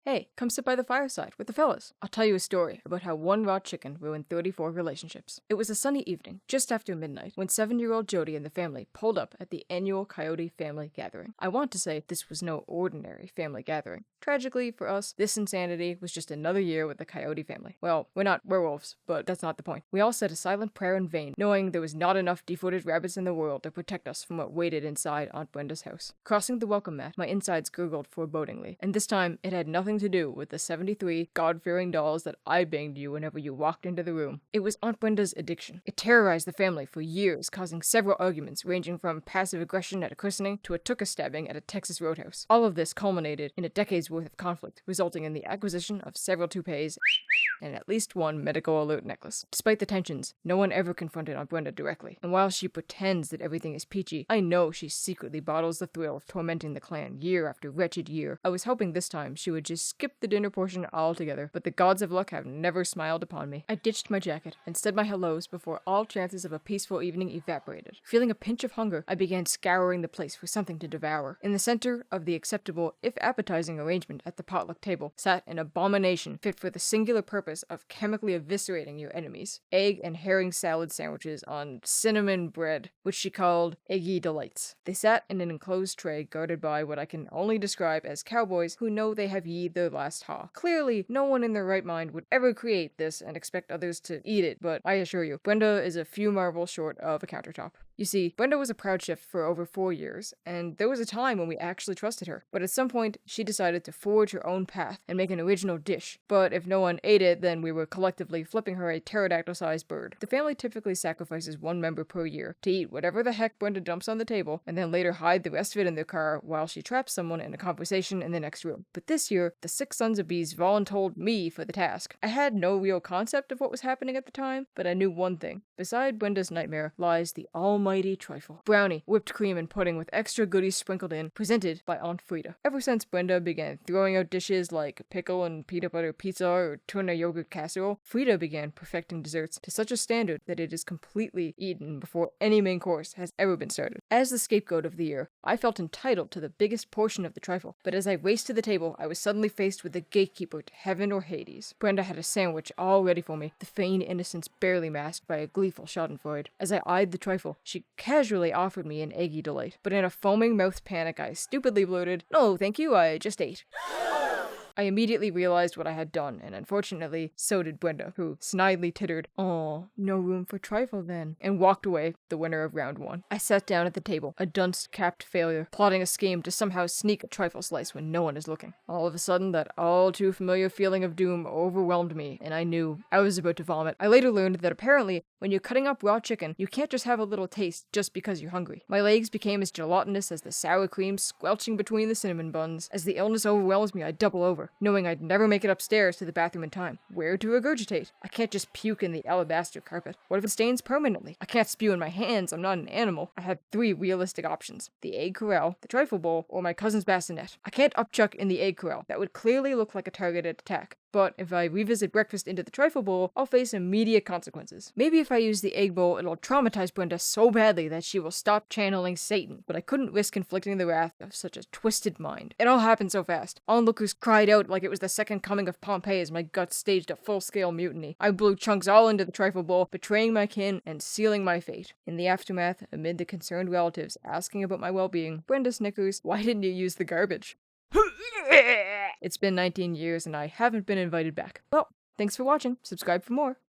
Hey, come sit by the fireside with the fellas. I'll tell you a story about how one raw chicken ruined 34 relationships. It was a sunny evening, just after midnight, when 7-year-old Jody and the family pulled up at the annual Coyote family gathering. I want to say this was no ordinary family gathering. Tragically, for us, this insanity was just another year with the Coyote family. Well, we're not werewolves, but that's not the point. We all said a silent prayer in vain, knowing there was not enough defooted rabbits in the world to protect us from what waited inside Aunt Brenda's house. Crossing the welcome mat, my insides gurgled forebodingly, and this time it had nothing to do with the 73 God-fearing dolls that I banged you whenever you walked into the room. It was Aunt Brenda's addiction. It terrorized the family for years, causing several arguments ranging from passive aggression at a christening to a tuka stabbing at a Texas roadhouse. All of this culminated in a decade's worth of conflict, resulting in the acquisition of several toupees and at least one medical alert necklace. Despite the tensions, no one ever confronted Aunt Brenda directly, and while she pretends that everything is peachy, I know she secretly bottles the thrill of tormenting the clan year after wretched year. I was hoping this time she would just skip the dinner portion altogether, but the gods of luck have never smiled upon me. I ditched my jacket and said my hellos before all chances of a peaceful evening evaporated. Feeling a pinch of hunger, I began scouring the place for something to devour. In the center of the acceptable, if appetizing arrangement at the potluck table sat an abomination fit for the singular purpose of chemically eviscerating your enemies. Egg and herring salad sandwiches on cinnamon bread, which she called Eggy Delights. They sat in an enclosed tray guarded by what I can only describe as cowboys who know they have yeed their last haw. Clearly, no one in their right mind would ever create this and expect others to eat it, but I assure you, Brenda is a few marbles short of a countertop. You see, Brenda was a proud chef for over 4 years, and there was a time when we actually trusted her. But at some point, she decided to forge her own path and make an original dish. But if no one ate it, then we were collectively flipping her a pterodactyl-sized bird. The family typically sacrifices one member per year to eat whatever the heck Brenda dumps on the table, and then later hide the rest of it in their car while she traps someone in a conversation in the next room. But this year, the 6 sons of bees voluntold me for the task. I had no real concept of what was happening at the time, but I knew one thing. Beside Brenda's nightmare lies the almighty trifle. Brownie, whipped cream and pudding with extra goodies sprinkled in, presented by Aunt Frida. Ever since Brenda began throwing out dishes like pickle and peanut butter pizza or tuna yogurt casserole, Frida began perfecting desserts to such a standard that it is completely eaten before any main course has ever been started. As the scapegoat of the year, I felt entitled to the biggest portion of the trifle, but as I raced to the table, I was suddenly faced with the gatekeeper to heaven or Hades. Brenda had a sandwich all ready for me, the feigned innocence barely masked by a gleeful schadenfreude. As I eyed the trifle, she casually offered me an eggy delight, but in a foaming-mouthed panic, I stupidly blurted, "No, thank you, I just ate." I immediately realized what I had done, and unfortunately, so did Brenda, who snidely tittered, "Aw, no room for trifle then," and walked away, the winner of round 1. I sat down at the table, a dunce-capped failure, plotting a scheme to somehow sneak a trifle slice when no one is looking. All of a sudden, that all-too-familiar feeling of doom overwhelmed me, and I knew I was about to vomit. I later learned that apparently, when you're cutting up raw chicken, you can't just have a little taste just because you're hungry. My legs became as gelatinous as the sour cream squelching between the cinnamon buns. As the illness overwhelms me, I double over, knowing I'd never make it upstairs to the bathroom in time. Where to regurgitate? I can't just puke in the alabaster carpet. What if it stains permanently? I can't spew in my hands, I'm not an animal. I had 3 realistic options. The egg corral, the trifle bowl, or my cousin's bassinet. I can't upchuck in the egg corral. That would clearly look like a targeted attack. But if I revisit breakfast into the trifle bowl, I'll face immediate consequences. Maybe if I use the egg bowl, it'll traumatize Brenda so badly that she will stop channeling Satan, but I couldn't risk inflicting the wrath of such a twisted mind. It all happened so fast. Onlookers cried out like it was the second coming of Pompeii as my guts staged a full-scale mutiny. I blew chunks all into the trifle bowl, betraying my kin and sealing my fate. In the aftermath, amid the concerned relatives asking about my well-being, Brenda snickers, "Why didn't you use the garbage?" It's been 19 years and I haven't been invited back. Well, thanks for watching. Subscribe for more.